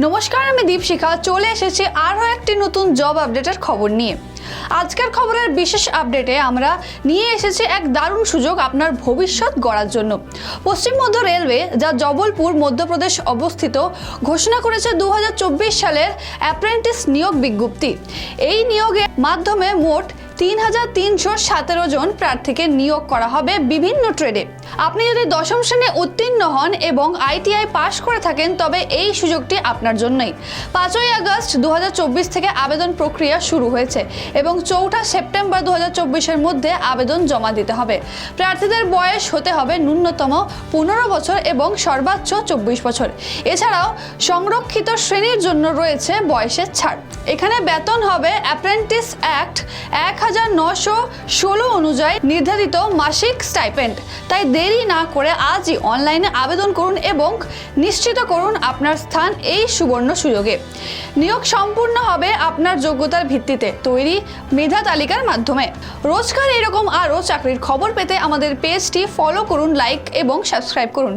নমস্কার, আমি দীপশিখা চলে এসেছি আরও একটি নতুন জব আপডেটের খবর নিয়ে। আজকের খবরের বিশেষ আপডেটে আমরা নিয়ে এসেছি এক দারুণ সুযোগ আপনার ভবিষ্যৎ গড়ার জন্য। পশ্চিম মধ্য রেলওয়ে, যা জবলপুর মধ্যপ্রদেশ অবস্থিত, ঘোষণা করেছে 2024 সালের অ্যাপ্রেন্টিস নিয়োগ বিজ্ঞপ্তি। এই নিয়োগের মাধ্যমে মোট 3317 জন প্রার্থীকে নিয়োগ করা হবে বিভিন্ন ট্রেডে। আপনি যদি দশম শ্রেণী উত্তীর্ণ হন এবং ITI পাস করে থাকেন তবে এই সুযোগটি আপনার জন্যই। 5ই আগস্ট 2024 থেকে আবেদন প্রক্রিয়া শুরু হয়েছে এবং 4 সেপ্টেম্বর 2024-এর মধ্যে আবেদন জমা দিতে হবে। প্রার্থীদের বয়স হতে হবে ন্যূনতম 15 বছর এবং সর্বোচ্চ 24 বছর। এছাড়াও সংরক্ষিত শ্রেণীর জন্য রয়েছে বয়সের ছাড়। এখানে বেতন হবে অ্যাপ্রেন্টিস অ্যাক্ট 1916 অনুযায়ী নির্ধারিত মাসিক স্টাইপেন্ড। তাই দেরি না করে আজই অনলাইনে আবেদন করুন এবং নিশ্চিত করুন আপনার স্থান এই সুবর্ণ সুযোগে। নিয়োগ সম্পূর্ণ হবে আপনার যোগ্যতার ভিত্তিতে তৈরি মেধা তালিকার মাধ্যমে। রোজকার এরকম আরও চাকরির খবর পেতে আমাদের পেজটি ফলো করুন, লাইক এবং সাবস্ক্রাইব করুন।